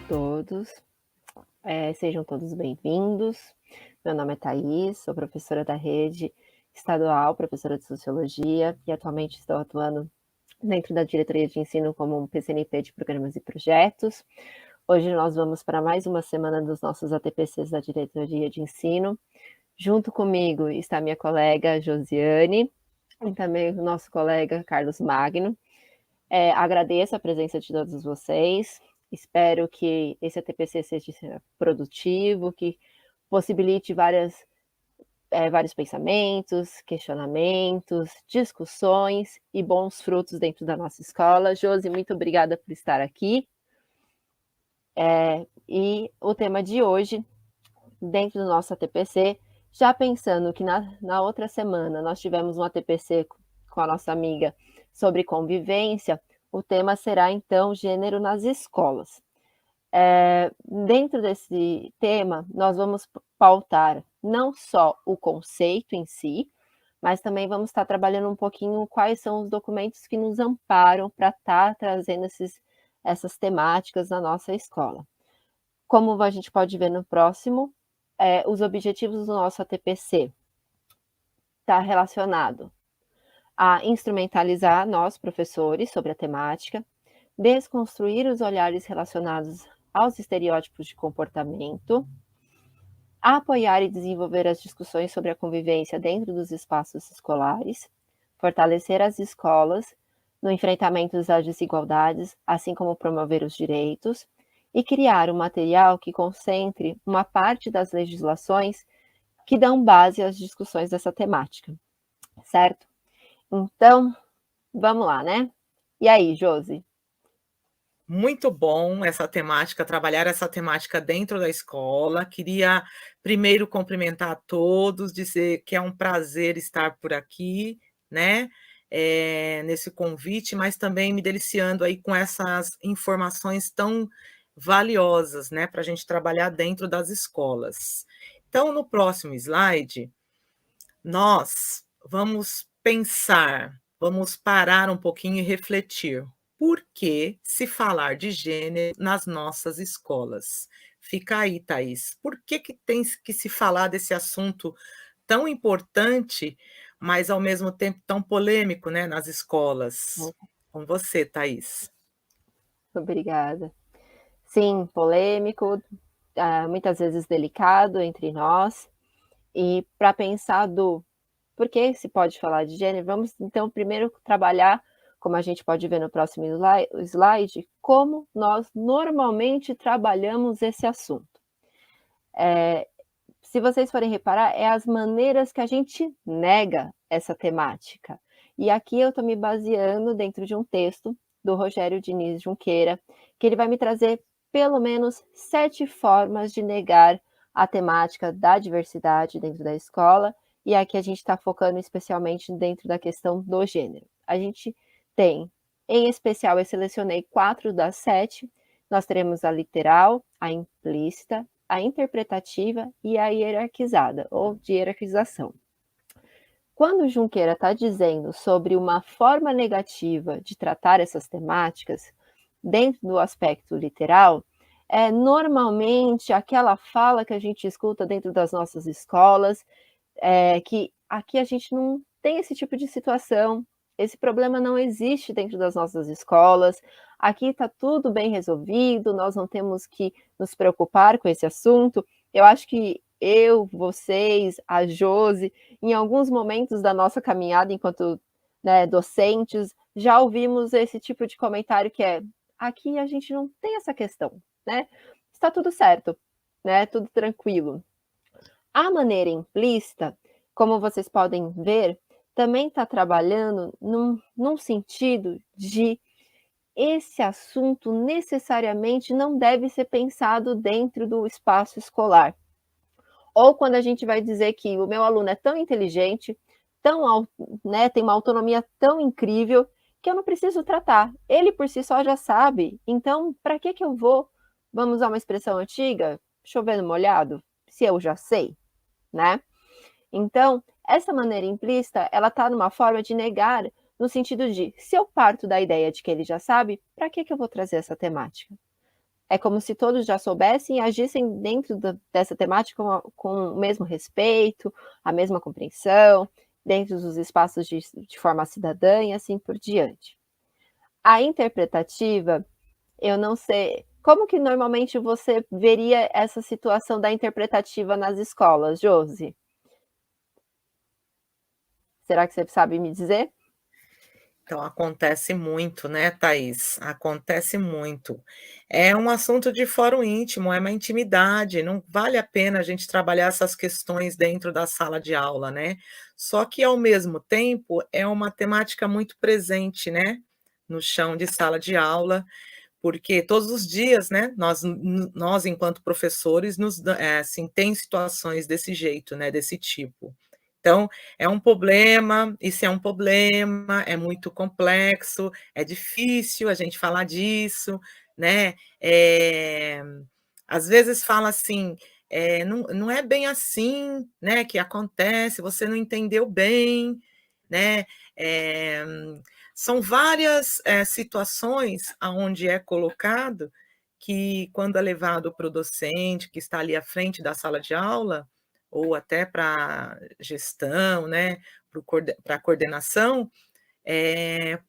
todos, sejam todos bem-vindos. Meu nome é Thaís, sou professora da rede estadual, professora de Sociologia, e atualmente estou atuando dentro da diretoria de ensino como um PCNP de programas e projetos. Hoje nós vamos para mais uma semana dos nossos ATPCs da diretoria de ensino. Junto comigo está minha colega Josiane e também o nosso colega Carlos Magno. Agradeço a presença de todos vocês. Espero que esse ATPC seja produtivo, que possibilite vários pensamentos, questionamentos, discussões e bons frutos dentro da nossa escola. Josi, muito obrigada por estar aqui. E o tema de hoje, dentro do nosso ATPC, já pensando que na outra semana nós tivemos um ATPC com a nossa amiga sobre convivência, o tema será então gênero nas escolas. Dentro desse tema, nós vamos pautar não só o conceito em si, mas também vamos estar trabalhando um pouquinho quais são os documentos que nos amparam para estar trazendo essas temáticas na nossa escola. Como a gente pode ver no próximo, os objetivos do nosso ATPC está relacionado a instrumentalizar nós, professores, sobre a temática, desconstruir os olhares relacionados aos estereótipos de comportamento, apoiar e desenvolver as discussões sobre a convivência dentro dos espaços escolares, fortalecer as escolas no enfrentamento das desigualdades, assim como promover os direitos, e criar um material que concentre uma parte das legislações que dão base às discussões dessa temática, certo? Então, vamos lá, né? E aí, Josi? Muito bom essa temática, trabalhar essa temática dentro da escola. Queria primeiro cumprimentar a todos, dizer que é um prazer estar por aqui, né? Nesse convite, mas também me deliciando aí com essas informações tão valiosas, né, para a gente trabalhar dentro das escolas. Então, no próximo slide, nós vamos pensar, vamos parar um pouquinho e refletir. Por que se falar de gênero nas nossas escolas? Fica aí, Thaís. Por que tem que se falar desse assunto tão importante, mas ao mesmo tempo tão polêmico, né, nas escolas? Com você, Thaís. Obrigada. Sim, polêmico, muitas vezes delicado entre nós. E para pensar por que se pode falar de gênero, vamos então primeiro trabalhar, como a gente pode ver no próximo slide, como nós normalmente trabalhamos esse assunto. Se vocês forem reparar, é as maneiras que a gente nega essa temática. E aqui eu estou me baseando dentro de um texto do Rogério Diniz Junqueira, que ele vai me trazer pelo menos 7 formas de negar a temática da diversidade dentro da escola, e aqui a gente está focando especialmente dentro da questão do gênero. A gente tem, em especial, eu selecionei 4 das 7, nós teremos a literal, a implícita, a interpretativa e a hierarquizada, ou de hierarquização. Quando Junqueira está dizendo sobre uma forma negativa de tratar essas temáticas, dentro do aspecto literal, é normalmente aquela fala que a gente escuta dentro das nossas escolas, que aqui a gente não tem esse tipo de situação, esse problema não existe dentro das nossas escolas, aqui está tudo bem resolvido, nós não temos que nos preocupar com esse assunto. Eu acho que eu, vocês, a Josi, em alguns momentos da nossa caminhada enquanto, né, docentes, já ouvimos esse tipo de comentário que é: aqui a gente não tem essa questão, né? Está tudo certo, né? Tudo tranquilo. A maneira implícita, como vocês podem ver, também está trabalhando num sentido de esse assunto necessariamente não deve ser pensado dentro do espaço escolar. Ou quando a gente vai dizer que o meu aluno é tão inteligente, né, tem uma autonomia tão incrível, que eu não preciso tratar. Ele por si só já sabe. Então, para que eu vou, vamos usar uma expressão antiga, chover no molhado, se eu já sei, né? Então, essa maneira implícita, ela está numa forma de negar, no sentido de, se eu parto da ideia de que ele já sabe, para que eu vou trazer essa temática? É como se todos já soubessem e agissem dentro dessa temática com o mesmo respeito, a mesma compreensão, dentro dos espaços de forma cidadã e assim por diante. A interpretativa, eu não sei, como que normalmente você veria essa situação da interpretativa nas escolas, Josi? Será que você sabe me dizer? Então acontece muito, né, Thaís, acontece muito. É um assunto de fórum íntimo, é uma intimidade, não vale a pena a gente trabalhar essas questões dentro da sala de aula, né. Só que ao mesmo tempo é uma temática muito presente, né, no chão de sala de aula, porque todos os dias, né, nós enquanto professores assim, tem situações desse jeito, né, desse tipo. Então, é um problema, isso é um problema, é muito complexo, é difícil a gente falar disso, né, às vezes fala assim, "Não é bem assim, né, que acontece, você não entendeu bem", né, eh, são várias, situações aonde é colocado que quando é levado para o docente que está ali à frente da sala de aula, ou até para gestão, né, para a coordenação,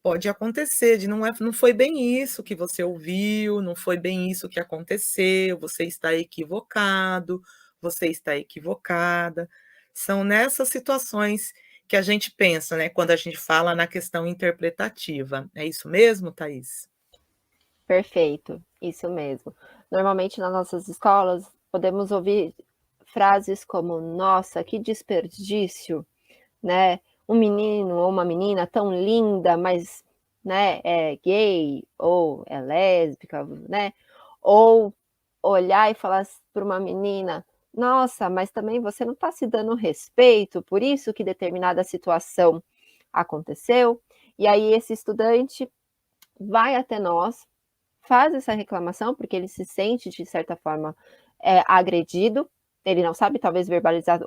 pode acontecer de não foi bem isso que você ouviu, não foi bem isso que aconteceu, você está equivocado, você está equivocada. São nessas situações que a gente pensa, né, quando a gente fala na questão interpretativa. É isso mesmo, Thaís? Perfeito, isso mesmo. Normalmente nas nossas escolas podemos ouvir frases como: "Nossa, que desperdício", né, um menino ou uma menina tão linda, mas, né, é gay ou é lésbica, né, ou olhar e falar para uma menina: "Nossa, mas também você não está se dando respeito, por isso que determinada situação aconteceu". E aí esse estudante vai até nós, faz essa reclamação, porque ele se sente de certa forma, agredido, ele não sabe talvez verbalizar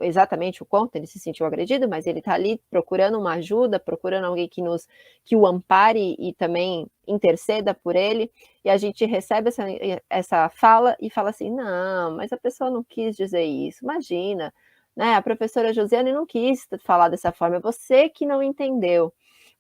exatamente o quanto ele se sentiu agredido, mas ele está ali procurando uma ajuda, procurando alguém que o ampare e também interceda por ele, e a gente recebe essa fala e fala assim: "Não, mas a pessoa não quis dizer isso, imagina, né, a professora Josiane não quis falar dessa forma, é você que não entendeu".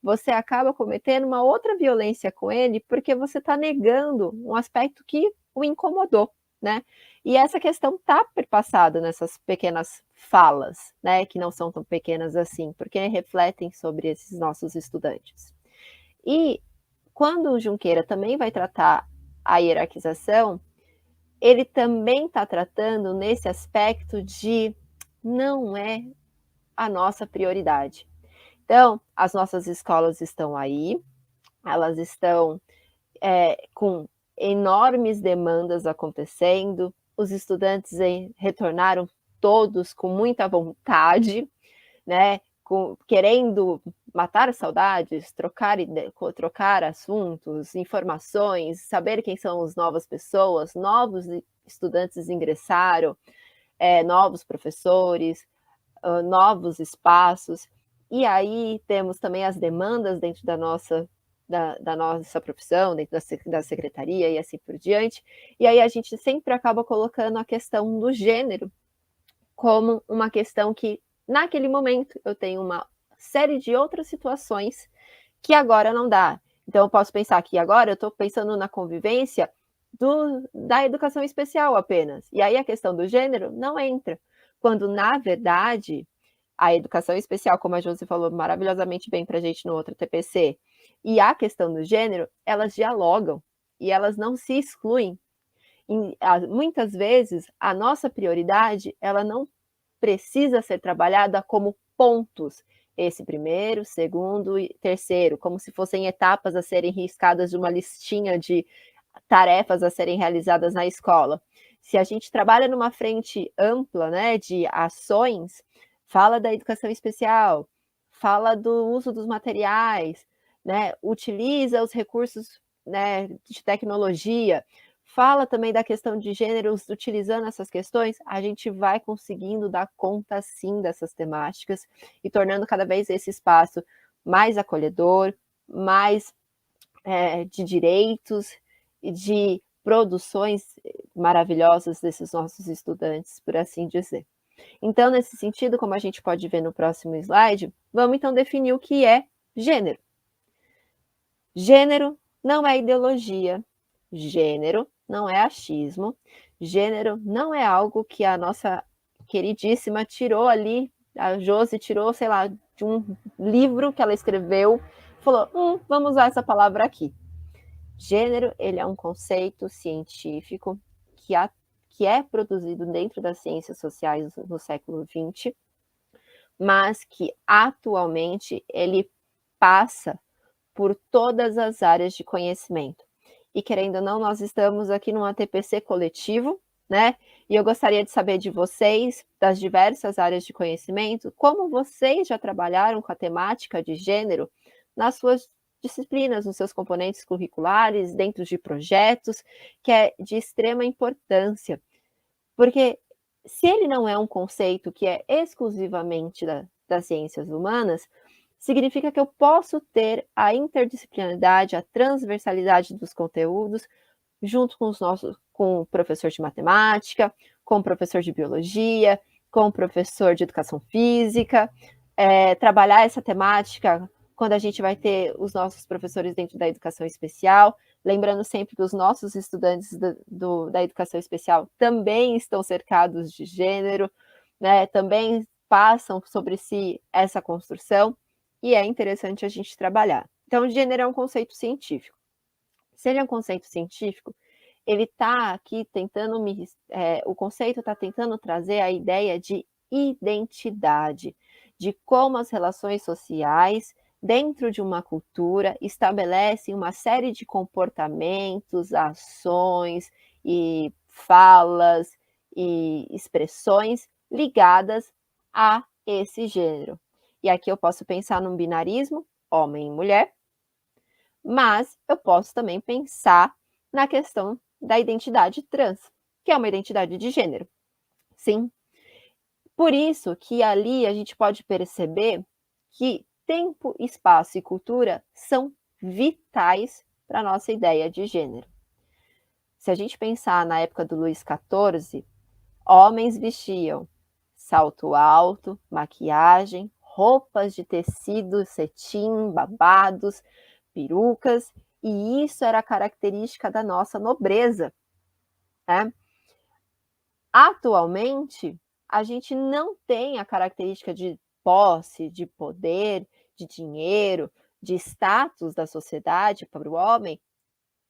Você acaba cometendo uma outra violência com ele, porque você está negando um aspecto que o incomodou, né. E essa questão está perpassada nessas pequenas falas, né, que não são tão pequenas assim, porque refletem sobre esses nossos estudantes. E quando o Junqueira também vai tratar a hierarquização, ele também está tratando nesse aspecto de não é a nossa prioridade. Então, as nossas escolas estão aí, elas estão, com enormes demandas acontecendo, os estudantes retornaram todos com muita vontade, né, querendo matar saudades, trocar assuntos, informações, saber quem são as novas pessoas, novos estudantes ingressaram, novos professores, novos espaços. E aí temos também as demandas dentro da nossa profissão, dentro da secretaria e assim por diante. E aí a gente sempre acaba colocando a questão do gênero como uma questão que, naquele momento, eu tenho uma série de outras situações que agora não dá. Então eu posso pensar que agora eu estou pensando na convivência da educação especial apenas. E aí a questão do gênero não entra. Quando, na verdade, a educação especial, como a Josi falou maravilhosamente bem para a gente no outro TPC, e a questão do gênero, elas dialogam e elas não se excluem. Muitas vezes, a nossa prioridade, ela não precisa ser trabalhada como pontos. Esse primeiro, segundo e terceiro, como se fossem etapas a serem riscadas de uma listinha de tarefas a serem realizadas na escola. Se a gente trabalha numa frente ampla, né, de ações, fala da educação especial, fala do uso dos materiais, né, utiliza os recursos, né, de tecnologia, fala também da questão de gêneros, utilizando essas questões, a gente vai conseguindo dar conta sim dessas temáticas e tornando cada vez esse espaço mais acolhedor, mais de direitos e de produções maravilhosas desses nossos estudantes, por assim dizer. Então, nesse sentido, como a gente pode ver no próximo slide, vamos então definir o que é gênero. Gênero não é ideologia, gênero não é achismo, gênero não é algo que a nossa queridíssima tirou ali, a Josi tirou, sei lá, de um livro que ela escreveu, falou: vamos usar essa palavra aqui. Gênero, ele é um conceito científico que é produzido dentro das ciências sociais no século XX, mas que atualmente ele passa por todas as áreas de conhecimento. E querendo ou não, nós estamos aqui num ATPC coletivo, né? E eu gostaria de saber de vocês, das diversas áreas de conhecimento, como vocês já trabalharam com a temática de gênero nas suas disciplinas, nos seus componentes curriculares, dentro de projetos, que é de extrema importância. Porque se ele não é um conceito que é exclusivamente das ciências humanas, significa que eu posso ter a interdisciplinaridade, a transversalidade dos conteúdos, junto com o professor de matemática, com o professor de biologia, com o professor de educação física, trabalhar essa temática quando a gente vai ter os nossos professores dentro da educação especial, lembrando sempre que os nossos estudantes da educação especial também estão cercados de gênero, né, também passam sobre si essa construção, e é interessante a gente trabalhar. Então, gênero é um conceito científico. Se ele é um conceito científico, ele está aqui tentando o conceito está tentando trazer a ideia de identidade, de como as relações sociais dentro de uma cultura estabelecem uma série de comportamentos, ações e falas e expressões ligadas a esse gênero. E aqui eu posso pensar num binarismo, homem e mulher, mas eu posso também pensar na questão da identidade trans, que é uma identidade de gênero. Sim. Por isso que ali a gente pode perceber que tempo, espaço e cultura são vitais para a nossa ideia de gênero. Se a gente pensar na época do Luís XIV, homens vestiam salto alto, maquiagem, roupas de tecido, cetim, babados, perucas, e isso era característica da nossa nobreza, né? Atualmente, a gente não tem a característica de posse, de poder, de dinheiro, de status da sociedade para o homem,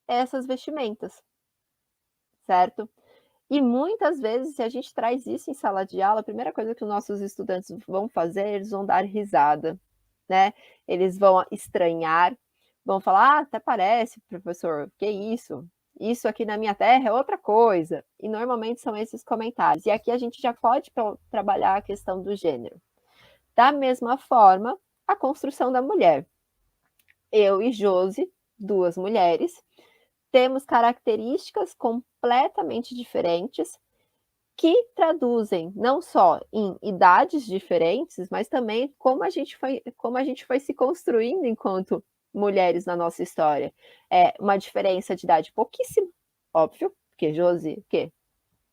essas vestimentas, certo? E muitas vezes, se a gente traz isso em sala de aula, a primeira coisa que os nossos estudantes vão fazer, eles vão dar risada, né? Eles vão estranhar, vão falar: até parece, professor, que isso? Isso aqui na minha terra é outra coisa. E normalmente são esses comentários. E aqui a gente já pode trabalhar a questão do gênero. Da mesma forma, a construção da mulher. Eu e Josi, duas mulheres, temos características completamente diferentes que traduzem não só em idades diferentes, mas também como a gente foi se construindo enquanto mulheres na nossa história. É uma diferença de idade pouquíssima, óbvio, porque Josi, o quê?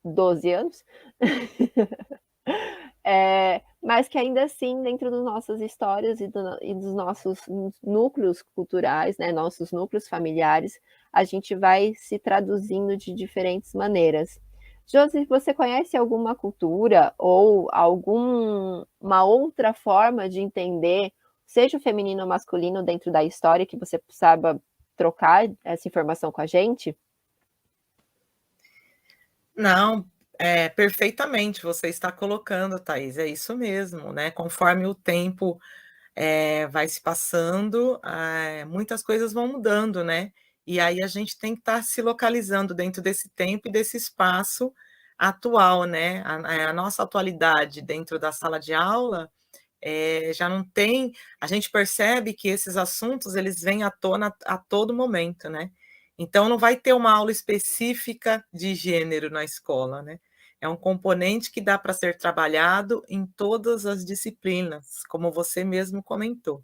12 anos. Mas que ainda assim, dentro das nossas histórias e dos nossos núcleos culturais, né, nossos núcleos familiares, a gente vai se traduzindo de diferentes maneiras. Josi, você conhece alguma cultura ou alguma outra forma de entender, seja o feminino ou masculino, dentro da história, que você saiba trocar essa informação com a gente? Não, perfeitamente você está colocando, Thaís, é isso mesmo, né, conforme o tempo, vai se passando, muitas coisas vão mudando, né, e aí a gente tem que estar se localizando dentro desse tempo e desse espaço atual, né, a nossa atualidade dentro da sala de aula, já não tem, a gente percebe que esses assuntos eles vêm à tona a todo momento, né. Então não vai ter uma aula específica de gênero na escola, né. É um componente que dá para ser trabalhado em todas as disciplinas, como você mesmo comentou.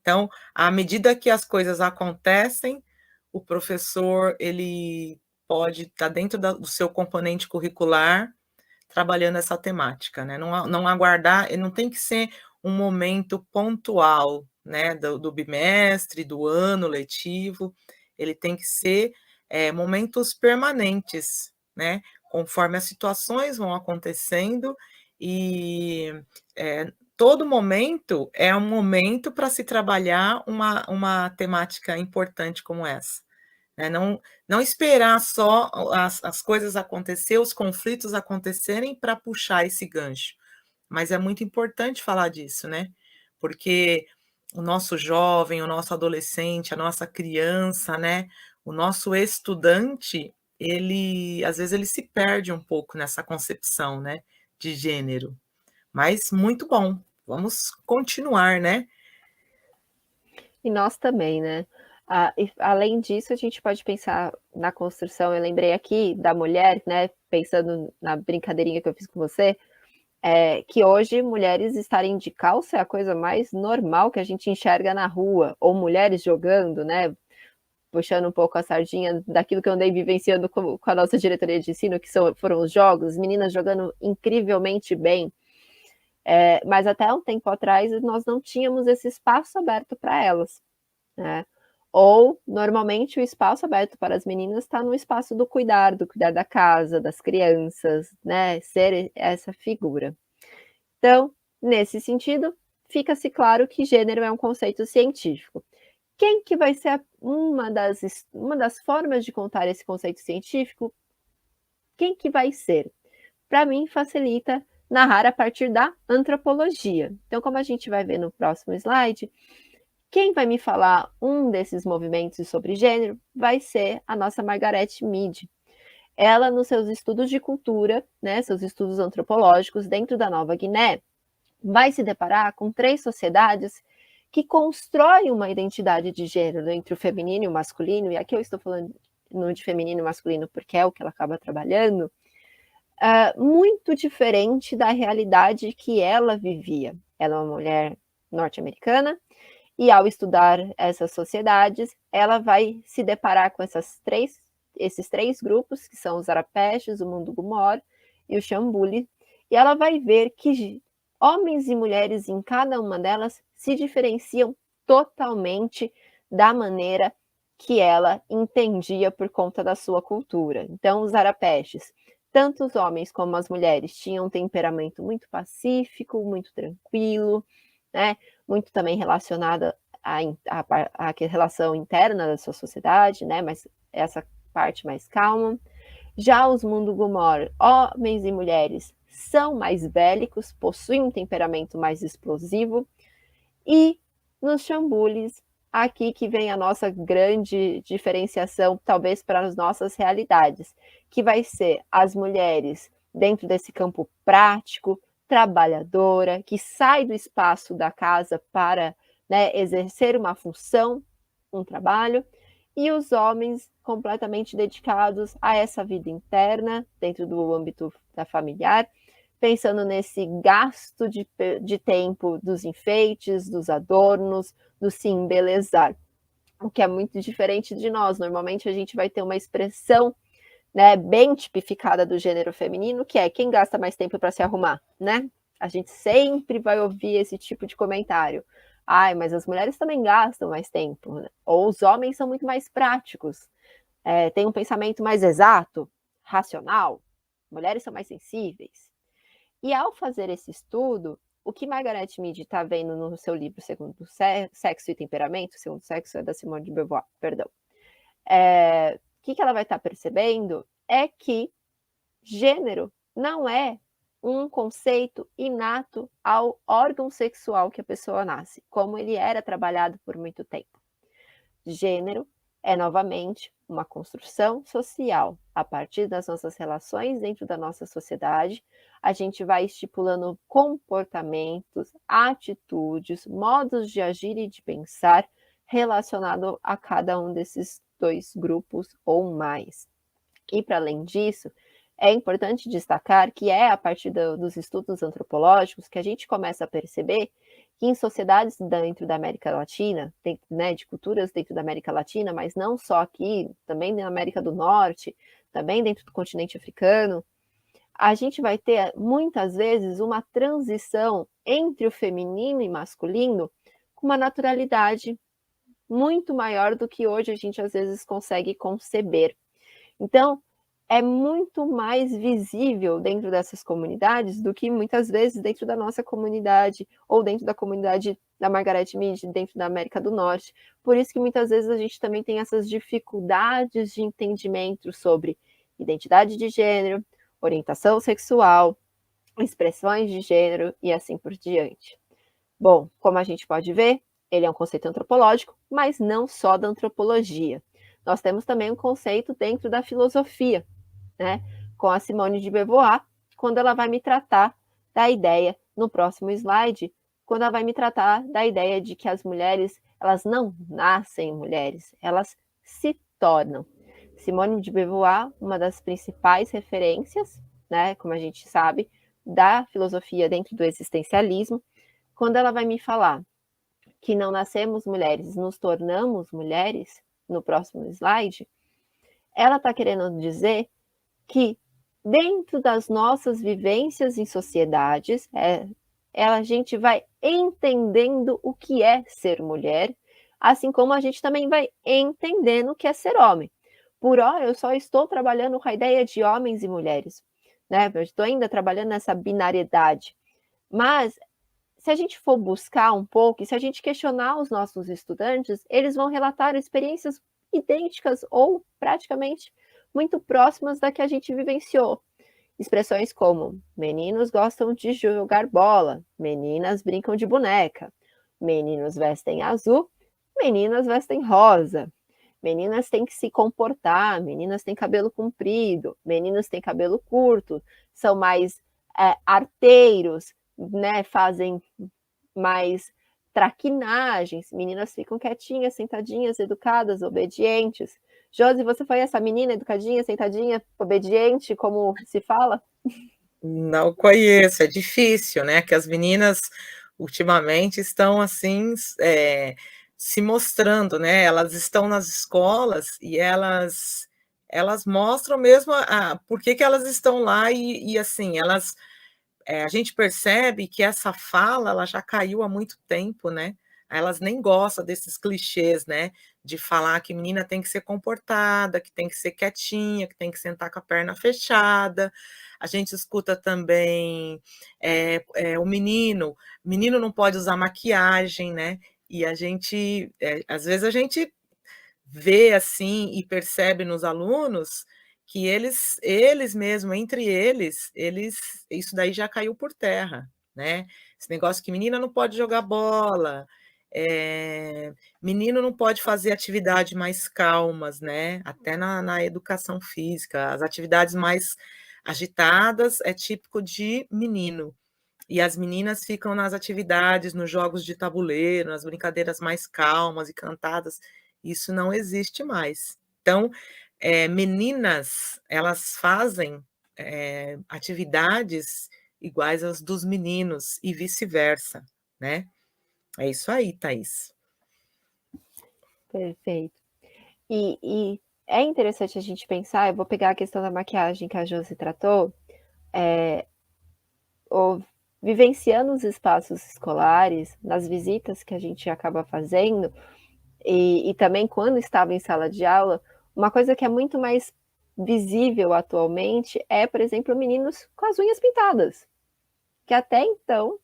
Então, à medida que as coisas acontecem, o professor ele pode estar dentro do seu componente curricular, trabalhando essa temática, né, não aguardar, e não tem que ser um momento pontual, né, do bimestre, do ano letivo, ele tem que ser, momentos permanentes, né, conforme as situações vão acontecendo e, todo momento é um momento para se trabalhar uma temática importante como essa, né, não esperar só as coisas acontecer, os conflitos acontecerem para puxar esse gancho, mas é muito importante falar disso, né, porque o nosso jovem, o nosso adolescente, a nossa criança, né, o nosso estudante, ele às vezes ele se perde um pouco nessa concepção, né, de gênero, mas muito bom, vamos continuar, né. E nós também, né. E além disso, a gente pode pensar na construção, eu lembrei aqui da mulher, né, pensando na brincadeirinha que eu fiz com você, que hoje mulheres estarem de calça é a coisa mais normal que a gente enxerga na rua, ou mulheres jogando, né, puxando um pouco a sardinha daquilo que eu andei vivenciando com a nossa diretoria de ensino, que foram os jogos, meninas jogando incrivelmente bem, mas até um tempo atrás nós não tínhamos esse espaço aberto para elas, né. Ou, normalmente, o espaço aberto para as meninas está no espaço do cuidar da casa, das crianças, né, ser essa figura. Então, nesse sentido, fica-se claro que gênero é um conceito científico. Quem que vai ser uma das formas de contar esse conceito científico? Quem que vai ser? Para mim, facilita narrar a partir da antropologia. Então, como a gente vai ver no próximo slide, quem vai me falar um desses movimentos sobre gênero vai ser a nossa Margaret Mead. Ela, nos seus estudos de cultura, né, seus estudos antropológicos dentro da Nova Guiné, vai se deparar com 3 sociedades que constroem uma identidade de gênero entre o feminino e o masculino, e aqui eu estou falando de feminino e masculino porque é o que ela acaba trabalhando, muito diferente da realidade que ela vivia. Ela é uma mulher norte-americana, e ao estudar essas sociedades, ela vai se deparar com esses três grupos, que são os Arapeshes, o Mundurucus e o Xambuli, e ela vai ver que homens e mulheres em cada uma delas se diferenciam totalmente da maneira que ela entendia por conta da sua cultura. Então, os Arapeshes, tanto os homens como as mulheres, tinham um temperamento muito pacífico, muito tranquilo, né? Muito também relacionada à relação interna da sua sociedade, né? Mas essa parte mais calma. Já os Mundugumor, homens e mulheres, são mais bélicos, possuem um temperamento mais explosivo. E nos Xambulis, aqui que vem a nossa grande diferenciação, talvez para as nossas realidades, que vai ser as mulheres dentro desse campo prático, trabalhadora, que sai do espaço da casa para, né, exercer uma função, um trabalho, e os homens completamente dedicados a essa vida interna, dentro do âmbito da familiar, pensando nesse gasto de tempo dos enfeites, dos adornos, do se embelezar, o que é muito diferente de nós. Normalmente a gente vai ter uma expressão, né, bem tipificada do gênero feminino, que é quem gasta mais tempo para se arrumar, né? A gente sempre vai ouvir esse tipo de comentário. Ai, mas as mulheres também gastam mais tempo, né? Ou os homens são muito mais práticos, têm um pensamento mais exato, racional, mulheres são mais sensíveis. E ao fazer esse estudo, o que Margaret Mead está vendo no seu livro Segundo Sexo e Temperamento, Segundo Sexo é da Simone de Beauvoir, perdão. O que ela vai estar percebendo é que gênero não é um conceito inato ao órgão sexual que a pessoa nasce, como ele era trabalhado por muito tempo. Gênero é, novamente, uma construção social. A partir das nossas relações dentro da nossa sociedade, a gente vai estipulando comportamentos, atitudes, modos de agir e de pensar relacionado a cada um desses 2 grupos ou mais. E, para além disso, é importante destacar que é a partir dos estudos antropológicos que a gente começa a perceber que em sociedades dentro da América Latina, né, de culturas dentro da América Latina, mas não só aqui, também na América do Norte, também dentro do continente africano, a gente vai ter muitas vezes uma transição entre o feminino e masculino com uma naturalidade muito maior do que hoje a gente às vezes consegue conceber. Então, é muito mais visível dentro dessas comunidades do que muitas vezes dentro da nossa comunidade ou dentro da comunidade da Margaret Mead, dentro da América do Norte. Por isso que muitas vezes a gente também tem essas dificuldades de entendimento sobre identidade de gênero, orientação sexual, expressões de gênero e assim por diante. Bom, como a gente pode ver, ele é um conceito antropológico, mas não só da antropologia. Nós temos também um conceito dentro da filosofia, né? Com a Simone de Beauvoir, quando ela vai me tratar da ideia, no próximo slide, quando ela vai me tratar da ideia de que as mulheres, elas não nascem mulheres, elas se tornam. Simone de Beauvoir, uma das principais referências, né, como a gente sabe, da filosofia dentro do existencialismo, quando ela vai me falar que não nascemos mulheres, nos tornamos mulheres, no próximo slide, ela está querendo dizer que dentro das nossas vivências em sociedades, a gente vai entendendo o que é ser mulher, assim como a gente também vai entendendo o que é ser homem. Por hora, eu só estou trabalhando com a ideia de homens e mulheres, né? Eu estou ainda trabalhando nessa binariedade. Mas se a gente for buscar um pouco, e se a gente questionar os nossos estudantes, eles vão relatar experiências idênticas ou praticamente muito próximas da que a gente vivenciou. Expressões como meninos gostam de jogar bola, meninas brincam de boneca, meninos vestem azul, meninas vestem rosa, meninas têm que se comportar, meninas têm cabelo comprido, meninos têm cabelo curto, são mais arteiros, né, fazem mais traquinagens, meninas ficam quietinhas, sentadinhas, educadas, obedientes. Josi, você foi essa menina educadinha, sentadinha, obediente, como se fala? Não conheço, é difícil, né? Que as meninas ultimamente estão assim se mostrando, né? Elas estão nas escolas e elas mostram mesmo por que elas estão lá e assim elas a gente percebe que essa fala ela já caiu há muito tempo, né? Elas nem gostam desses clichês, né? De falar que menina tem que ser comportada, que tem que ser quietinha, que tem que sentar com a perna fechada. A gente escuta também o menino não pode usar maquiagem, né? E a gente, às vezes a gente vê assim e percebe nos alunos que eles mesmo, entre eles, isso daí já caiu por terra, né? Esse negócio que menina não pode jogar bola, menino não pode fazer atividades mais calmas, né? Até na educação física, as atividades mais agitadas é típico de menino. E as meninas ficam nas atividades, nos jogos de tabuleiro, nas brincadeiras mais calmas e cantadas. Isso não existe mais. Então, meninas, elas fazem atividades iguais às dos meninos e vice-versa, né? É isso aí, Thaís. Perfeito. E é interessante a gente pensar, eu vou pegar a questão da maquiagem que a Josi tratou, vivenciando os espaços escolares, nas visitas que a gente acaba fazendo, e também quando estava em sala de aula, uma coisa que é muito mais visível atualmente é, por exemplo, meninos com as unhas pintadas, que até então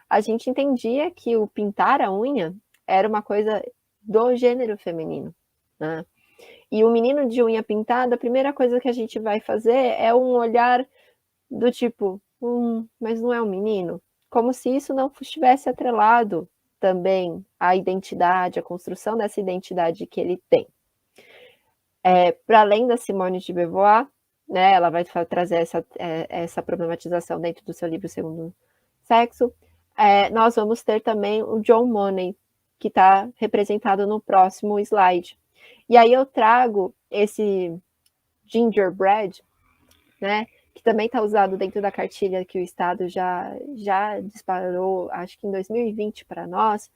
a gente entendia que o pintar a unha era uma coisa do gênero feminino, né? E o menino de unha pintada, a primeira coisa que a gente vai fazer é um olhar do tipo, mas não é um menino? Como se isso não estivesse atrelado também à identidade, à construção dessa identidade que ele tem. Para além da Simone de Beauvoir, né, ela vai trazer essa problematização dentro do seu livro Segundo Sexo, nós vamos ter também o John Money, que está representado no próximo slide. E aí eu trago esse gingerbread, né, que também está usado dentro da cartilha que o Estado já disparou, acho que em 2020 para nós,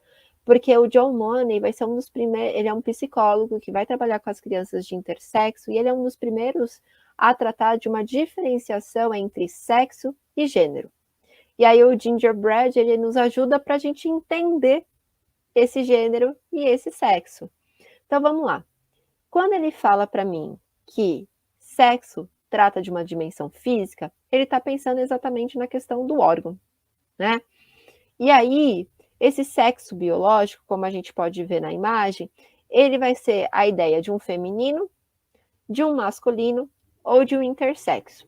porque o John Money vai ser um dos primeiros, ele é um psicólogo que vai trabalhar com as crianças de intersexo, e ele é um dos primeiros a tratar de uma diferenciação entre sexo e gênero. E aí o gingerbread, ele nos ajuda para a gente entender esse gênero e esse sexo. Então vamos lá. Quando ele fala para mim que sexo trata de uma dimensão física, ele está pensando exatamente na questão do órgão, né? E aí, esse sexo biológico, como a gente pode ver na imagem, ele vai ser a ideia de um feminino, de um masculino ou de um intersexo.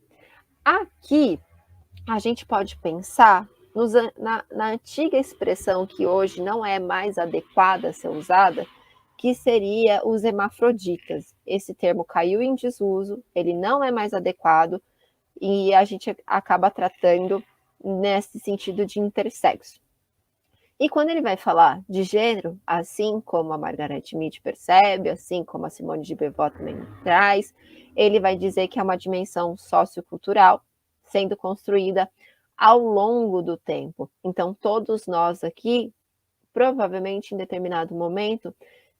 Aqui, a gente pode pensar na antiga expressão que hoje não é mais adequada a ser usada, que seria os hermafroditas. Esse termo caiu em desuso, ele não é mais adequado e a gente acaba tratando nesse sentido de intersexo. E quando ele vai falar de gênero, assim como a Margaret Mead percebe, assim como a Simone de Beauvoir também traz, ele vai dizer que é uma dimensão sociocultural sendo construída ao longo do tempo. Então, todos nós aqui, provavelmente em determinado momento,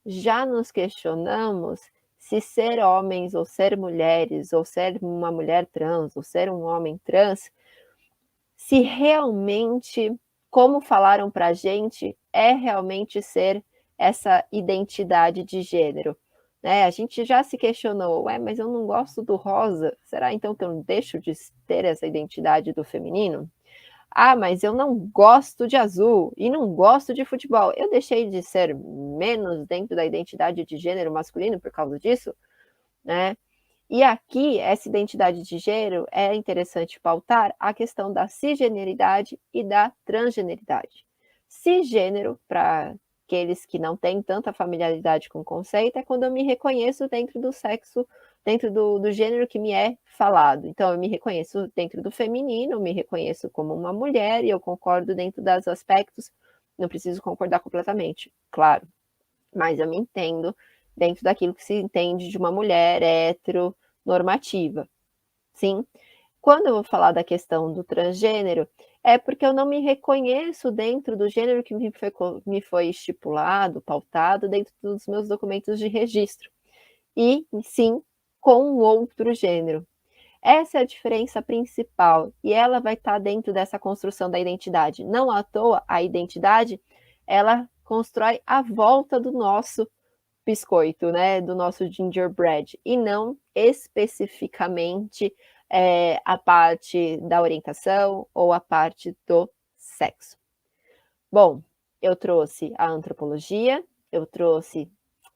já nos questionamos se ser homens ou ser mulheres, ou ser uma mulher trans, ou ser um homem trans, se realmente, como falaram para a gente, é realmente ser essa identidade de gênero. Né? A gente já se questionou, mas eu não gosto do rosa, será então que eu deixo de ter essa identidade do feminino? Ah, mas eu não gosto de azul e não gosto de futebol. Eu deixei de ser menos dentro da identidade de gênero masculino por causa disso? Né? E aqui, essa identidade de gênero é interessante pautar a questão da cisgeneridade e da transgeneridade. Cisgênero, para aqueles que não têm tanta familiaridade com o conceito, é quando eu me reconheço dentro do sexo, dentro do gênero que me é falado. Então, eu me reconheço dentro do feminino, eu me reconheço como uma mulher e eu concordo dentro dos aspectos, não preciso concordar completamente, claro, mas eu me entendo dentro daquilo que se entende de uma mulher heteronormativa, sim? Quando eu vou falar da questão do transgênero, é porque eu não me reconheço dentro do gênero que me foi estipulado, pautado dentro dos meus documentos de registro, e sim com outro gênero. Essa é a diferença principal, e ela vai estar dentro dessa construção da identidade. Não à toa, a identidade, ela constrói a volta do nosso biscoito, né, do nosso gingerbread, e não especificamente a parte da orientação ou a parte do sexo. Bom, eu trouxe a antropologia, eu trouxe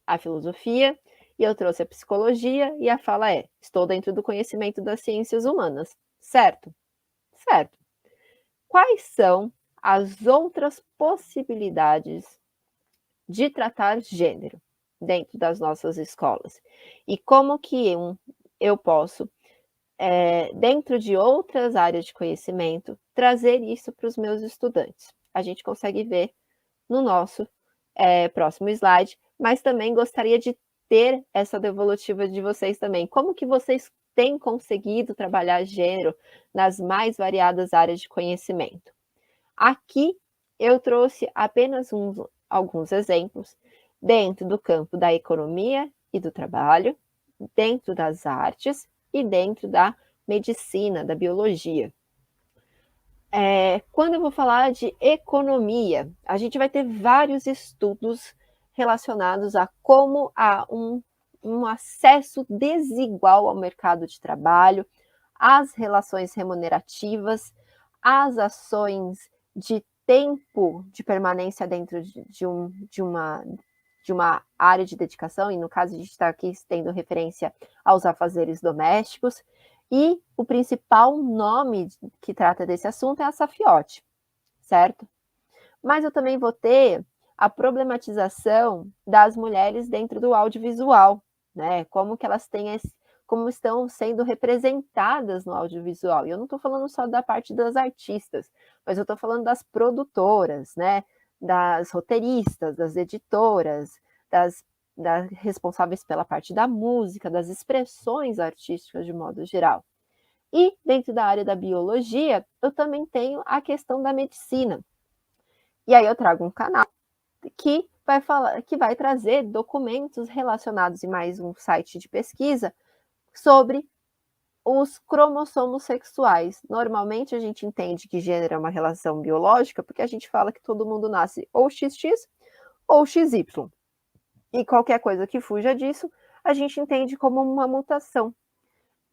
a filosofia e eu trouxe a psicologia, e a fala é: estou dentro do conhecimento das ciências humanas, certo? Certo. Quais são as outras possibilidades de tratar gênero dentro das nossas escolas? E como que eu posso, dentro de outras áreas de conhecimento, trazer isso para os meus estudantes? A gente consegue ver no nosso próximo slide, mas também gostaria de ter essa devolutiva de vocês também. Como que vocês têm conseguido trabalhar gênero nas mais variadas áreas de conhecimento? Aqui eu trouxe apenas alguns exemplos dentro do campo da economia e do trabalho, dentro das artes e dentro da medicina, da biologia. Quando eu vou falar de economia, a gente vai ter vários estudos relacionados a como há um acesso desigual ao mercado de trabalho, às relações remunerativas, às ações de tempo de permanência dentro de uma área de dedicação, e no caso a gente está aqui tendo referência aos afazeres domésticos, e o principal nome que trata desse assunto é a Safiotti, certo? Mas eu também vou ter a problematização das mulheres dentro do audiovisual, né? Como que elas têm como estão sendo representadas no audiovisual. E eu não estou falando só da parte das artistas, mas eu estou falando das produtoras, né? Das roteiristas, das editoras, das responsáveis pela parte da música, das expressões artísticas de modo geral. E dentro da área da biologia, eu também tenho a questão da medicina. E aí eu trago um canal que vai trazer documentos relacionados em mais um site de pesquisa sobre os cromossomos sexuais. Normalmente a gente entende que gênero é uma relação biológica, porque a gente fala que todo mundo nasce ou XX ou XY. E qualquer coisa que fuja disso, a gente entende como uma mutação.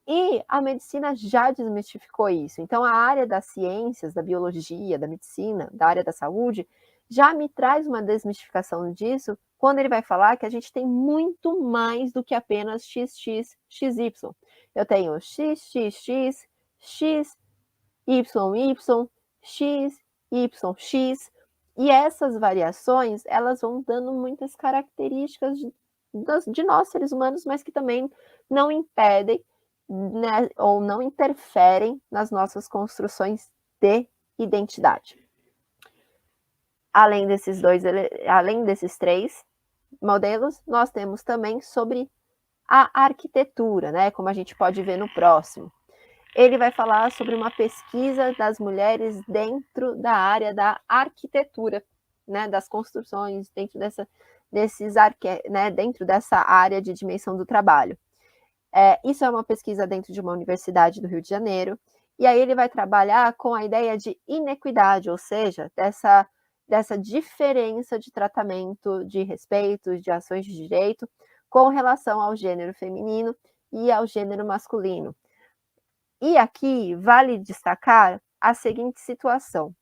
E a medicina já desmistificou isso. Então, a área das ciências, da biologia, da medicina, da área da saúde, já me traz uma desmistificação disso quando ele vai falar que a gente tem muito mais do que apenas XX, XY. Eu tenho XXX, XYY, XYX, e essas variações, elas vão dando muitas características de nós, seres humanos, mas que também não impedem, né, ou não interferem nas nossas construções de identidade. Além desses três modelos, nós temos também sobre a arquitetura, né, como a gente pode ver no próximo. Ele vai falar sobre uma pesquisa das mulheres dentro da área da arquitetura, né, das construções, dentro dessa área de dimensão do trabalho. Isso é uma pesquisa dentro de uma universidade do Rio de Janeiro, e aí ele vai trabalhar com a ideia de inequidade, ou seja, dessa diferença de tratamento, de respeito, de ações de direito, com relação ao gênero feminino e ao gênero masculino. E aqui vale destacar a seguinte situação: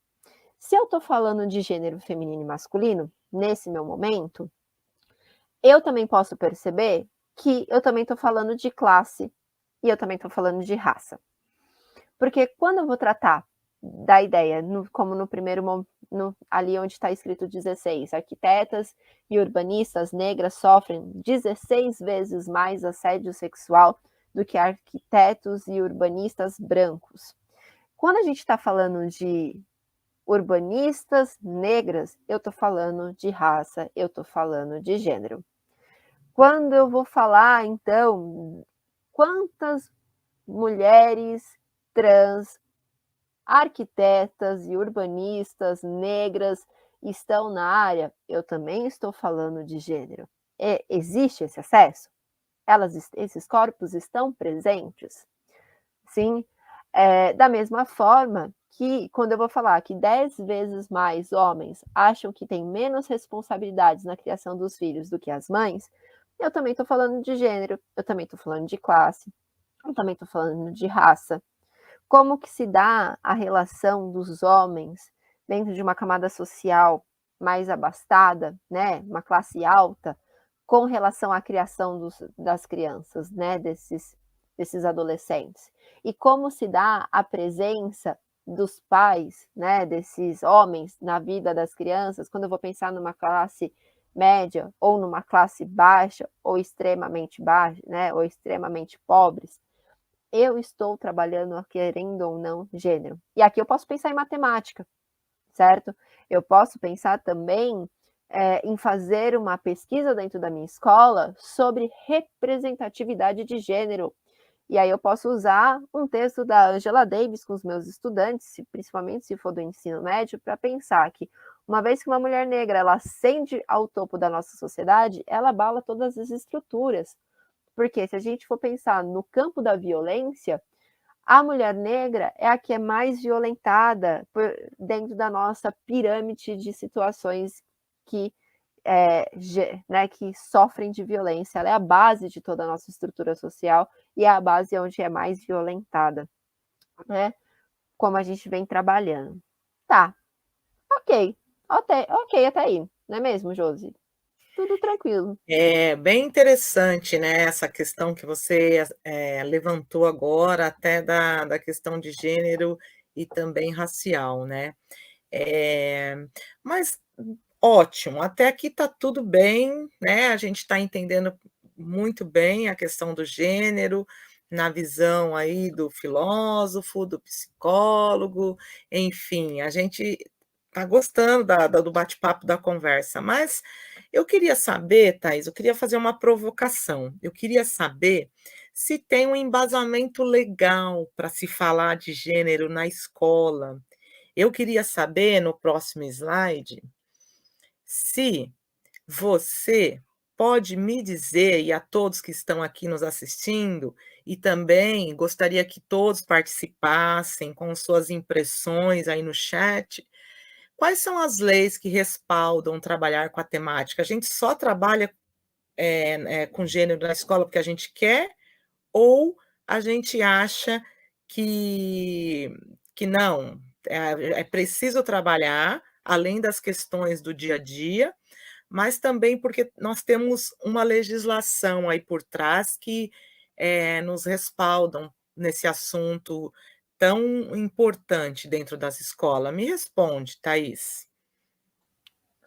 se eu estou falando de gênero feminino e masculino, nesse meu momento, eu também posso perceber que eu também estou falando de classe e eu também estou falando de raça. Porque quando eu vou tratar da ideia, como no primeiro, ali onde está escrito 16, arquitetas e urbanistas negras sofrem 16 vezes mais assédio sexual do que arquitetos e urbanistas brancos. Quando a gente está falando de urbanistas negras, eu estou falando de raça, eu estou falando de gênero. Quando eu vou falar, então, quantas mulheres trans, arquitetas e urbanistas negras estão na área, eu também estou falando de gênero. Existe esse acesso? Esses corpos estão presentes? Sim. Da mesma forma que quando eu vou falar que 10 vezes mais homens acham que têm menos responsabilidades na criação dos filhos do que as mães, eu também estou falando de gênero, eu também estou falando de classe, eu também estou falando de raça. Como que se dá a relação dos homens dentro de uma camada social mais abastada, né, uma classe alta, com relação à criação das crianças, né, desses adolescentes? E como se dá a presença dos pais, né, desses homens na vida das crianças, quando eu vou pensar numa classe média ou numa classe baixa ou extremamente baixa, né, ou extremamente pobres, eu estou trabalhando, querendo ou não, gênero. E aqui eu posso pensar em matemática, certo? Eu posso pensar também em fazer uma pesquisa dentro da minha escola sobre representatividade de gênero. E aí eu posso usar um texto da Angela Davis com os meus estudantes, principalmente se for do ensino médio, para pensar que uma vez que uma mulher negra ela ascende ao topo da nossa sociedade, ela abala todas as estruturas. Porque se a gente for pensar no campo da violência, a mulher negra é a que é mais violentada dentro da nossa pirâmide de situações que, que sofrem de violência. Ela é a base de toda a nossa estrutura social e é a base onde é mais violentada, né? Como a gente vem trabalhando. Tá, ok, ok até aí, não é mesmo, Josi? Tudo tranquilo. É bem interessante, né, essa questão que você, levantou agora, até da questão de gênero e também racial, né. Eh, mas ótimo, até aqui está tudo bem, né, a gente está entendendo muito bem a questão do gênero, na visão aí do filósofo, do psicólogo, enfim, a gente está gostando do bate-papo, da conversa, mas eu queria saber, Thaís, eu queria fazer uma provocação, eu queria saber se tem um embasamento legal para se falar de gênero na escola. Eu queria saber, no próximo slide, se você pode me dizer, e a todos que estão aqui nos assistindo, e também gostaria que todos participassem com suas impressões aí no chat. Quais são as leis que respaldam trabalhar com a temática? A gente só trabalha, com gênero na escola porque a gente quer, ou a gente acha que que não, é preciso trabalhar, além das questões do dia a dia, mas também porque nós temos uma legislação aí por trás que, nos respaldam nesse assunto tão importante dentro das escolas. Me responde, Thaís.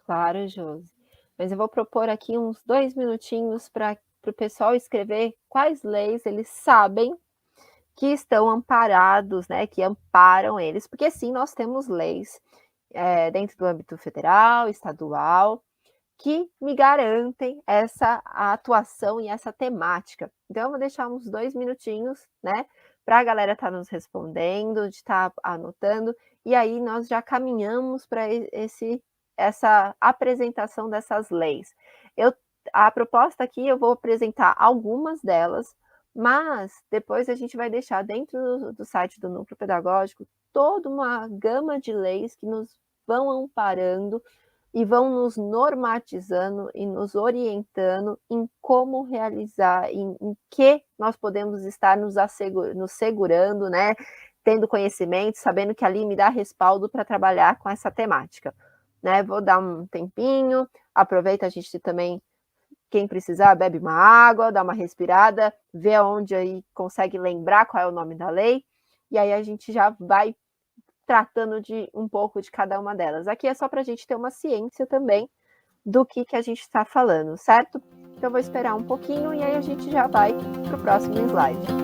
Claro, Josi. Mas eu vou propor aqui uns 2 minutinhos para o pessoal escrever quais leis eles sabem que estão amparados, né, que amparam eles, porque sim, nós temos leis, dentro do âmbito federal, estadual, que me garantem essa atuação e essa temática. Então eu vou deixar uns 2 minutinhos, né, para a galera estar nos respondendo, de estar anotando, e aí nós já caminhamos para essa apresentação dessas leis. A proposta aqui eu vou apresentar algumas delas, mas depois a gente vai deixar dentro do site do Núcleo Pedagógico toda uma gama de leis que nos vão amparando e vão nos normatizando e nos orientando em como realizar, em que nós podemos estar nos segurando, né? Tendo conhecimento, sabendo que ali me dá respaldo para trabalhar com essa temática. Né? Vou dar um tempinho, aproveita a gente também, quem precisar, bebe uma água, dá uma respirada, vê onde aí consegue lembrar qual é o nome da lei, e aí a gente já vai tratando de um pouco de cada uma delas. Aqui é só para a gente ter uma ciência também do que a gente está falando, certo? Então eu vou esperar um pouquinho e aí a gente já vai para o próximo slide.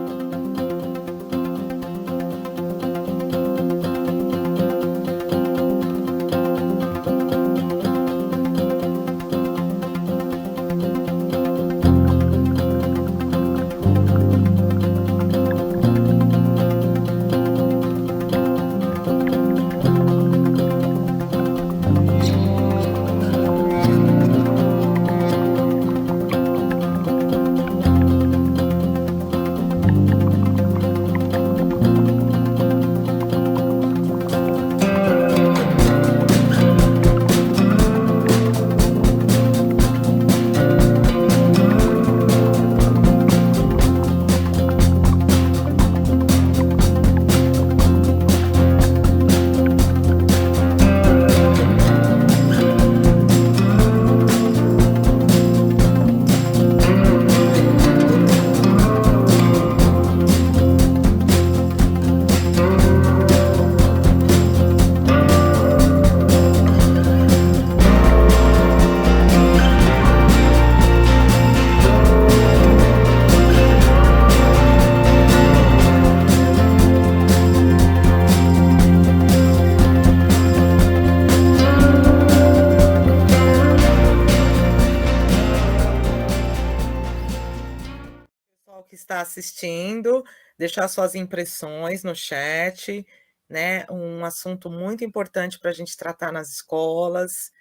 Que está assistindo, deixar suas impressões no chat, né? Um assunto muito importante para a gente tratar nas escolas.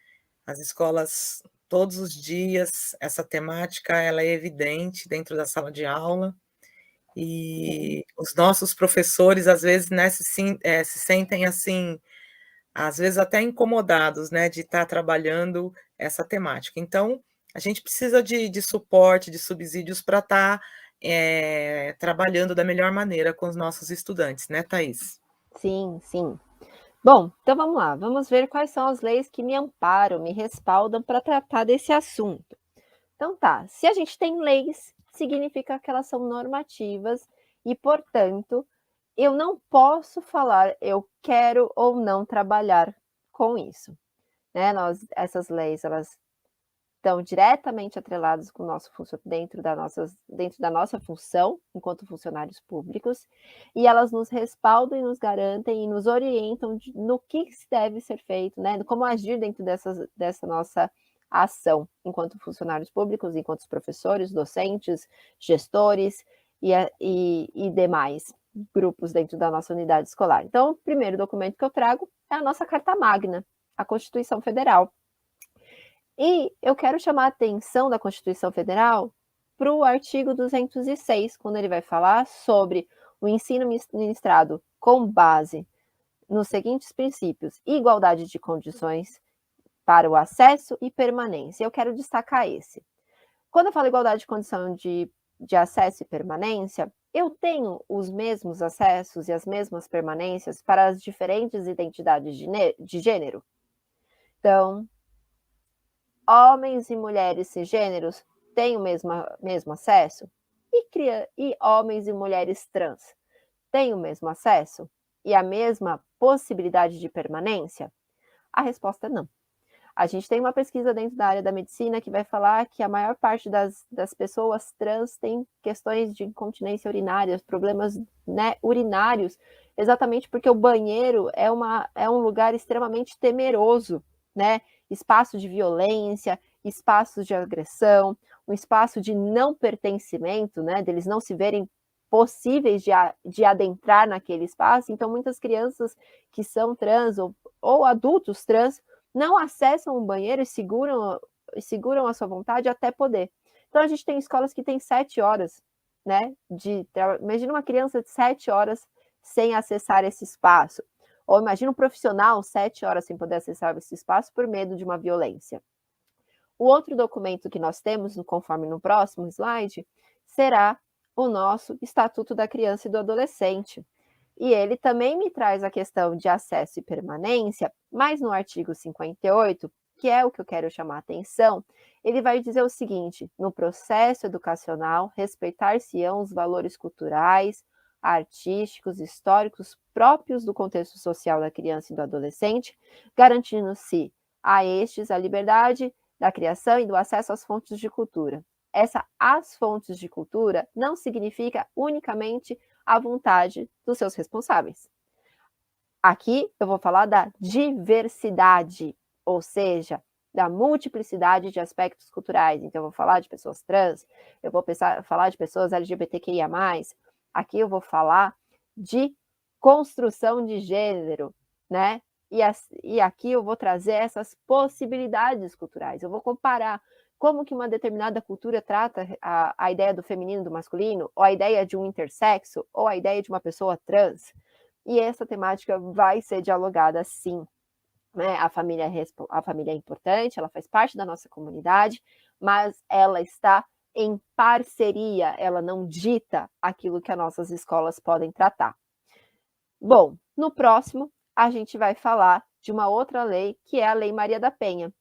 As escolas, todos os dias, essa temática ela é evidente dentro da sala de aula. E os nossos professores, às vezes, né, se sentem assim, às vezes até incomodados, né, de estar trabalhando essa temática. Então, a gente precisa de suporte, de subsídios para estar trabalhando da melhor maneira com os nossos estudantes, né, Thaís? Sim, sim. Bom, então vamos lá, vamos ver quais são as leis que me amparam, me respaldam para tratar desse assunto. Então tá, se a gente tem leis, significa que elas são normativas e, portanto, eu não posso falar eu quero ou não trabalhar com isso. Né? Essas leis, elas estão diretamente atreladas com o nosso dentro da nossa função enquanto funcionários públicos, e elas nos respaldam e nos garantem e nos orientam no que deve ser feito, né? Como agir dentro dessa nossa ação enquanto funcionários públicos, enquanto professores, docentes, gestores e demais grupos dentro da nossa unidade escolar. Então, o primeiro documento que eu trago é a nossa Carta Magna, a Constituição Federal. E eu quero chamar a atenção da Constituição Federal para o artigo 206, quando ele vai falar sobre o ensino ministrado com base nos seguintes princípios: igualdade de condições para o acesso e permanência. Eu quero destacar esse. Quando eu falo igualdade de condição de acesso e permanência, eu tenho os mesmos acessos e as mesmas permanências para as diferentes identidades de gênero. Então, homens e mulheres cisgêneros têm o mesmo acesso? E homens e mulheres trans têm o mesmo acesso? E a mesma possibilidade de permanência? A resposta é não. A gente tem uma pesquisa dentro da área da medicina que vai falar que a maior parte das pessoas trans tem questões de incontinência urinária, problemas, né, urinários, exatamente porque o banheiro é um lugar extremamente temeroso, né? Espaço de violência, espaços de agressão, um espaço de não pertencimento, né? Deles não se verem possíveis de adentrar naquele espaço. Então, muitas crianças que são trans ou adultos trans não acessam o banheiro e seguram a sua vontade até poder. Então, a gente tem escolas que têm 7 horas, né? Imagina uma criança de 7 horas sem acessar esse espaço. Ou imagina um profissional 7 horas sem poder acessar esse espaço por medo de uma violência. O outro documento que nós temos, conforme no próximo slide, será o nosso Estatuto da Criança e do Adolescente. E ele também me traz a questão de acesso e permanência, mas no artigo 58, que é o que eu quero chamar a atenção, ele vai dizer o seguinte: no processo educacional, respeitar-se-ão os valores culturais, artísticos, históricos próprios do contexto social da criança e do adolescente, garantindo-se a estes a liberdade da criação e do acesso às fontes de cultura. As fontes de cultura não significa unicamente a vontade dos seus responsáveis. Aqui eu vou falar da diversidade, ou seja, da multiplicidade de aspectos culturais. Então, eu vou falar de pessoas trans, eu vou falar de pessoas LGBTQIA+, aqui eu vou falar de construção de gênero, né? E aqui eu vou trazer essas possibilidades culturais. Eu vou comparar como que uma determinada cultura trata a ideia do feminino e do masculino, ou a ideia de um intersexo, ou a ideia de uma pessoa trans. E essa temática vai ser dialogada sim. Né? A família é importante, ela faz parte da nossa comunidade, mas ela está em parceria, ela não dita aquilo que as nossas escolas podem tratar. Bom, no próximo, a gente vai falar de uma outra lei, que é a Lei Maria da Penha.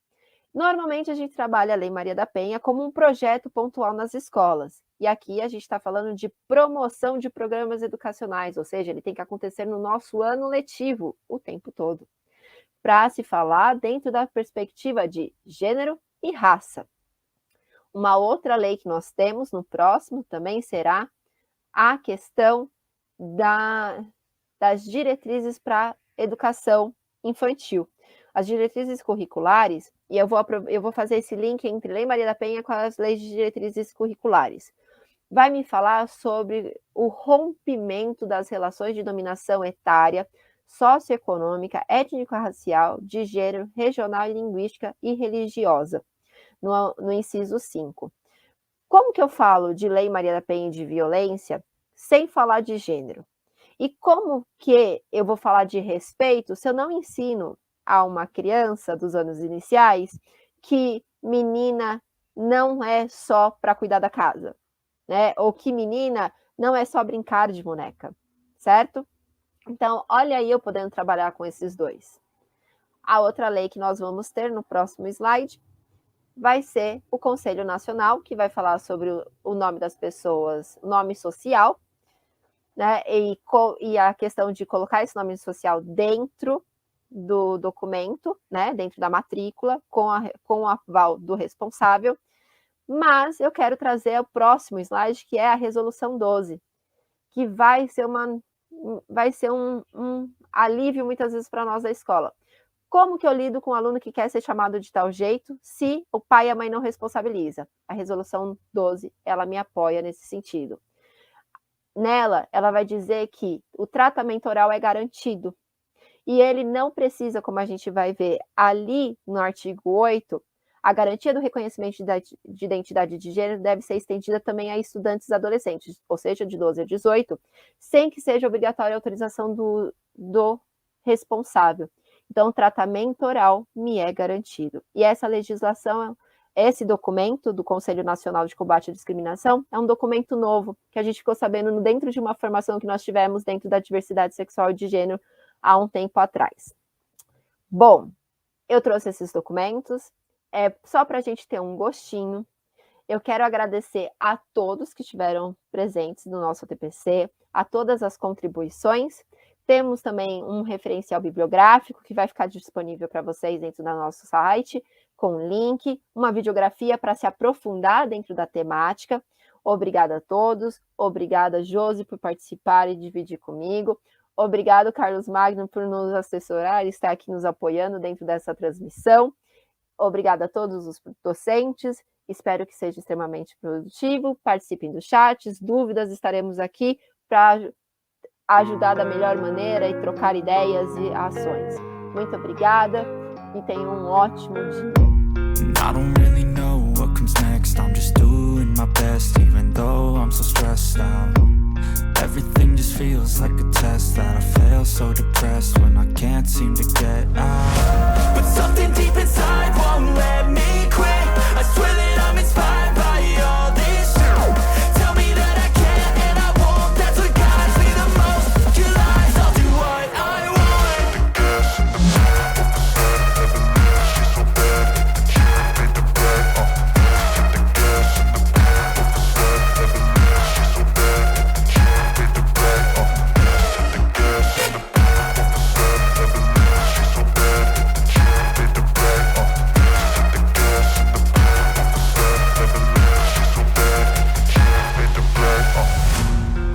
Normalmente a gente trabalha a Lei Maria da Penha como um projeto pontual nas escolas. E aqui a gente está falando de promoção de programas educacionais, ou seja, ele tem que acontecer no nosso ano letivo o tempo todo, para se falar dentro da perspectiva de gênero e raça. Uma outra lei que nós temos no próximo também será a questão das diretrizes para educação infantil. As diretrizes curriculares, e eu vou fazer esse link entre Lei Maria da Penha com as leis de diretrizes curriculares, vai me falar sobre o rompimento das relações de dominação etária, socioeconômica, étnico-racial, de gênero, regional e linguística e religiosa, no inciso 5. Como que eu falo de Lei Maria da Penha e de violência sem falar de gênero? E como que eu vou falar de respeito se eu não ensino a uma criança dos anos iniciais que menina não é só para cuidar da casa, né? Ou que menina não é só brincar de boneca, certo? Então, olha aí eu podendo trabalhar com esses dois. A outra lei que nós vamos ter no próximo slide vai ser o Conselho Nacional, que vai falar sobre o nome das pessoas, nome social, né? E a questão de colocar esse nome social dentro do documento, né? Dentro da matrícula, com o aval do responsável. Mas eu quero trazer o próximo slide, que é a Resolução 12, que vai ser um alívio muitas vezes para nós da escola. Como que eu lido com um aluno que quer ser chamado de tal jeito se o pai e a mãe não responsabiliza? A Resolução 12, ela me apoia nesse sentido. Nela, ela vai dizer que o tratamento oral é garantido e ele não precisa, como a gente vai ver ali no artigo 8, A garantia do reconhecimento de identidade de gênero deve ser estendida também a estudantes adolescentes, ou seja, de 12 a 18, sem que seja obrigatória a autorização do responsável. Então, o tratamento oral me é garantido. E essa legislação, esse documento do Conselho Nacional de Combate à Discriminação, é um documento novo, que a gente ficou sabendo dentro de uma formação que nós tivemos dentro da diversidade sexual e de gênero há um tempo atrás. Bom, eu trouxe esses documentos, só para a gente ter um gostinho. Eu quero agradecer a todos que estiveram presentes no nosso TPC, a todas as contribuições. Temos também um referencial bibliográfico que vai ficar disponível para vocês dentro do nosso site, com link, uma videografia para se aprofundar dentro da temática. Obrigada a todos, obrigada, Josi, por participar e dividir comigo. Obrigado, Carlos Magno, por nos assessorar e estar aqui nos apoiando dentro dessa transmissão. Obrigada a todos os docentes, espero que seja extremamente produtivo. Participem dos chats, dúvidas, estaremos aqui para ajudar da melhor maneira e trocar ideias e ações. Muito obrigada e tenham um ótimo dia. I don't really know what comes next. I'm just doing my best, even though I'm so stressed out. Everything just feels like a test that I fail, so depressed when I can't seem to get out. But something deep inside won't let me quit. I swear that I'm inspired by all this shit. Tell me that I can and I won't. That's what guides me the most. Your lies, I'll do what I want.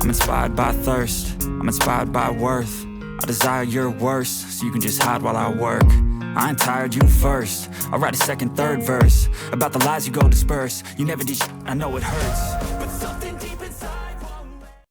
I'm inspired by thirst, I'm inspired by worth. I desire your worst, so you can just hide while I work. I ain't tired, you first. I'll write a second, third verse about the lies you go disperse. You never did shit, I know it hurts.